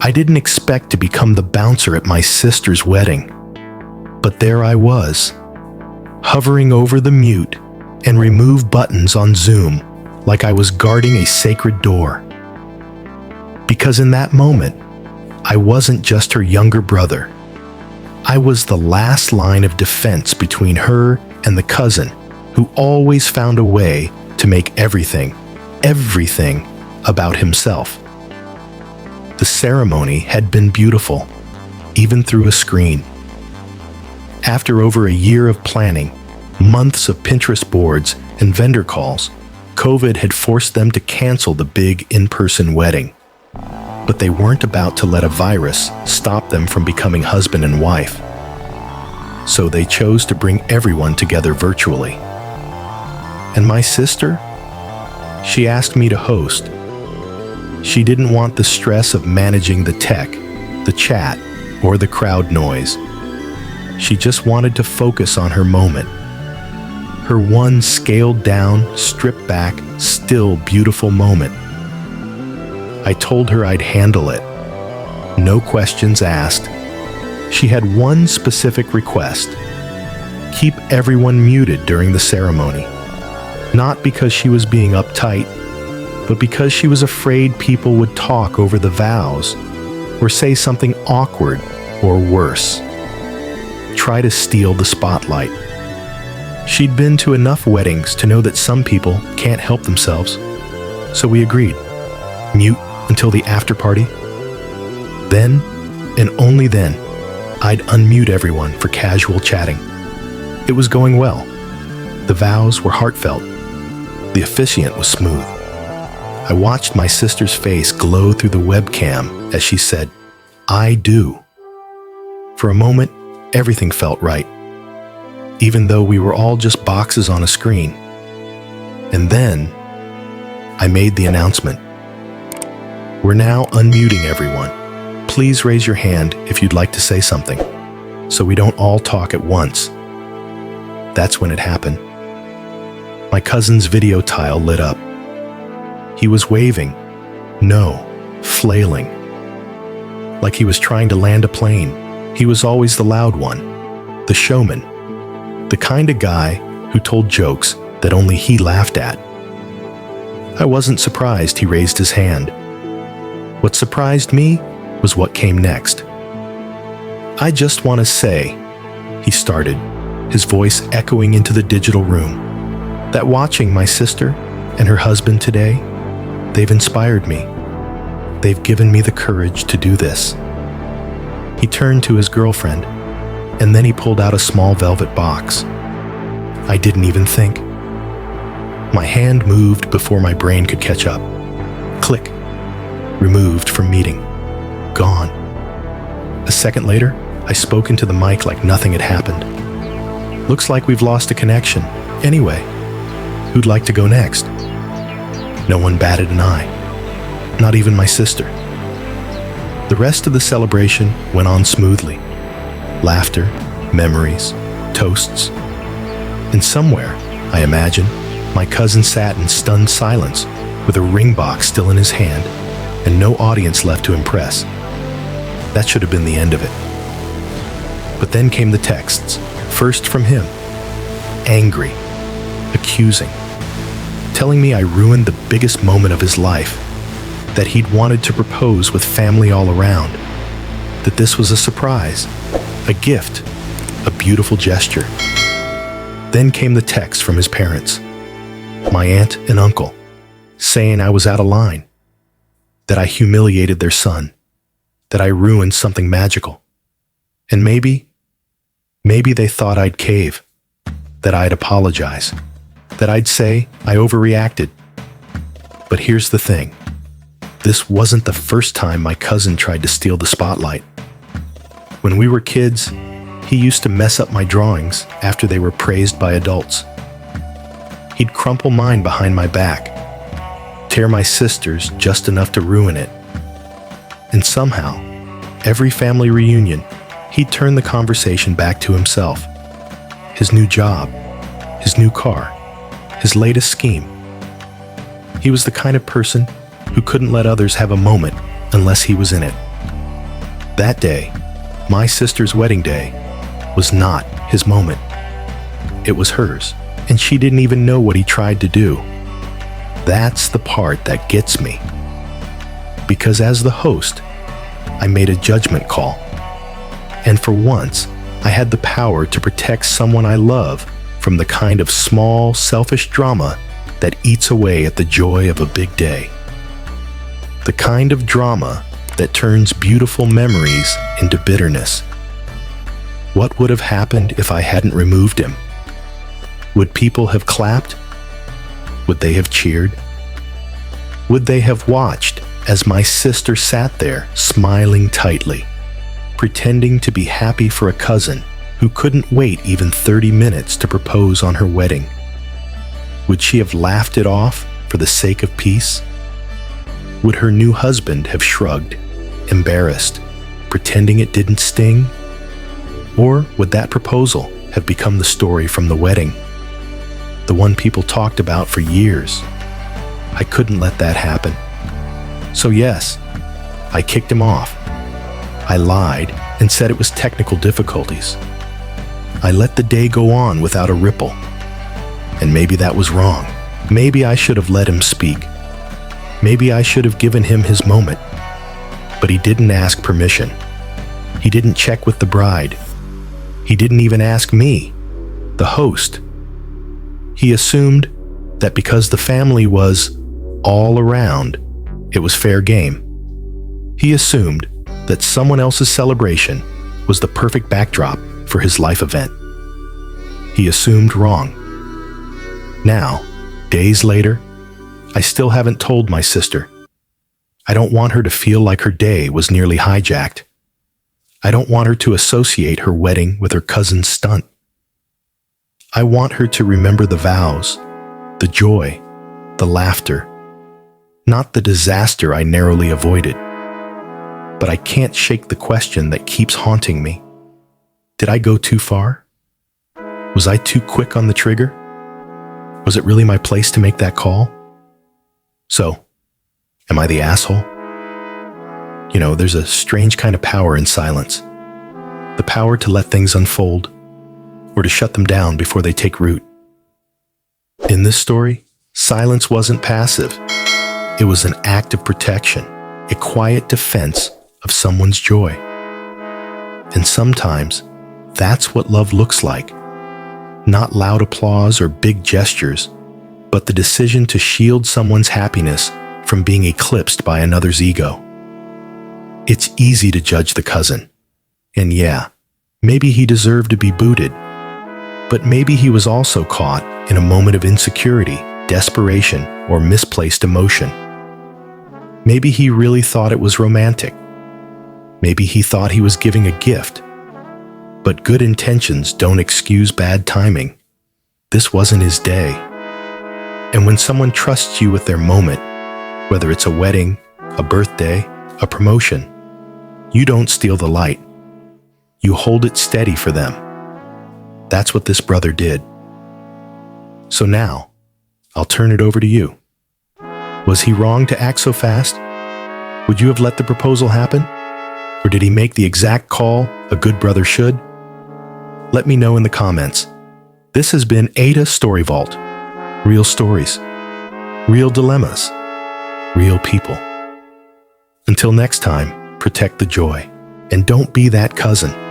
I didn't expect to become the bouncer at my sister's wedding. But there I was, hovering over the mute and remove buttons on Zoom like I was guarding a sacred door. Because in that moment, I wasn't just her younger brother. I was the last line of defense between her and the cousin who always found a way to make everything about himself. The ceremony had been beautiful, even through a screen. After over a year of planning, months of Pinterest boards and vendor calls, COVID had forced them to cancel the big in-person wedding. But they weren't about to let a virus stop them from becoming husband and wife. So they chose to bring everyone together virtually. And my sister? She asked me to host. She didn't want the stress of managing the tech, the chat, or the crowd noise. She just wanted to focus on her moment. Her one scaled-down, stripped-back, still beautiful moment. I told her I'd handle it. No questions asked. She had one specific request. Keep everyone muted during the ceremony. Not because she was being uptight, but because she was afraid people would talk over the vows or say something awkward or worse. Try to steal the spotlight. She'd been to enough weddings to know that some people can't help themselves. So we agreed. Mute until the after party. Then, and only then, I'd unmute everyone for casual chatting. It was going well. The vows were heartfelt. The officiant was smooth. I watched my sister's face glow through the webcam as she said, "I do." For a moment, everything felt right, even though we were all just boxes on a screen. And then, I made the announcement. We're now unmuting everyone. Please raise your hand if you'd like to say something, so we don't all talk at once. That's when it happened. My cousin's video tile lit up. He was waving, no, flailing. Like he was trying to land a plane. He was always the loud one, the showman, the kind of guy who told jokes that only he laughed at. I wasn't surprised he raised his hand. What surprised me was what came next. "I just want to say," he started, his voice echoing into the digital room, "that watching my sister and her husband today, they've inspired me. They've given me the courage to do this." He turned to his girlfriend, and then he pulled out a small velvet box. I didn't even think. My hand moved before my brain could catch up. Click. Removed from meeting. Gone. A second later, I spoke into the mic like nothing had happened. "Looks like we've lost a connection. Anyway, who'd like to go next?" No one batted an eye. Not even my sister. The rest of the celebration went on smoothly. Laughter, memories, toasts. And somewhere, I imagine, my cousin sat in stunned silence with a ring box still in his hand and no audience left to impress. That should have been the end of it. But then came the texts, first from him. Angry, accusing, telling me I ruined the biggest moment of his life, that he'd wanted to propose with family all around, that this was a surprise, a gift, a beautiful gesture. Then came the text from his parents, my aunt and uncle, saying I was out of line, that I humiliated their son, that I ruined something magical. And maybe they thought I'd cave, that I'd apologize, that I'd say I overreacted. But here's the thing. This wasn't the first time my cousin tried to steal the spotlight. When we were kids, he used to mess up my drawings after they were praised by adults. He'd crumple mine behind my back, tear my sister's just enough to ruin it. And somehow, every family reunion, he'd turn the conversation back to himself. His new job, his new car, his latest scheme. He was the kind of person who couldn't let others have a moment unless he was in it. That day, my sister's wedding day, was not his moment. It was hers, and she didn't even know what he tried to do. That's the part that gets me. Because as the host, I made a judgment call. And for once, I had the power to protect someone I love from the kind of small, selfish drama that eats away at the joy of a big day. The kind of drama that turns beautiful memories into bitterness. What would have happened if I hadn't removed him? Would people have clapped? Would they have cheered? Would they have watched as my sister sat there smiling tightly, pretending to be happy for a cousin who couldn't wait even 30 minutes to propose on her wedding? Would she have laughed it off for the sake of peace? Would her new husband have shrugged, embarrassed, pretending it didn't sting? Or would that proposal have become the story from the wedding? The one people talked about for years. I couldn't let that happen. So yes, I kicked him off. I lied and said it was technical difficulties. I let the day go on without a ripple. And maybe that was wrong. Maybe I should have let him speak. Maybe I should have given him his moment. But he didn't ask permission. He didn't check with the bride. He didn't even ask me, the host. He assumed that because the family was all around, it was fair game. He assumed that someone else's celebration was the perfect backdrop for his life event. He assumed wrong. Now, days later, I still haven't told my sister. I don't want her to feel like her day was nearly hijacked. I don't want her to associate her wedding with her cousin's stunt. I want her to remember the vows, the joy, the laughter, not the disaster I narrowly avoided. But I can't shake the question that keeps haunting me. Did I go too far? Was I too quick on the trigger? Was it really my place to make that call? So, am I the asshole? You know, there's a strange kind of power in silence. The power to let things unfold, or to shut them down before they take root. In this story, silence wasn't passive. It was an act of protection, a quiet defense of someone's joy. And sometimes, that's what love looks like. Not loud applause or big gestures, but the decision to shield someone's happiness from being eclipsed by another's ego. It's easy to judge the cousin. And yeah, maybe he deserved to be booted. But maybe he was also caught in a moment of insecurity, desperation, or misplaced emotion. Maybe he really thought it was romantic. Maybe he thought he was giving a gift. But good intentions don't excuse bad timing. This wasn't his day. And when someone trusts you with their moment, whether it's a wedding, a birthday, a promotion, you don't steal the light. You hold it steady for them. That's what this brother did. So now, I'll turn it over to you. Was he wrong to act so fast? Would you have let the proposal happen? Or did he make the exact call a good brother should? Let me know in the comments. This has been AITA Story Vault. Real stories, real dilemmas, real people. Until next time, protect the joy, and don't be that cousin.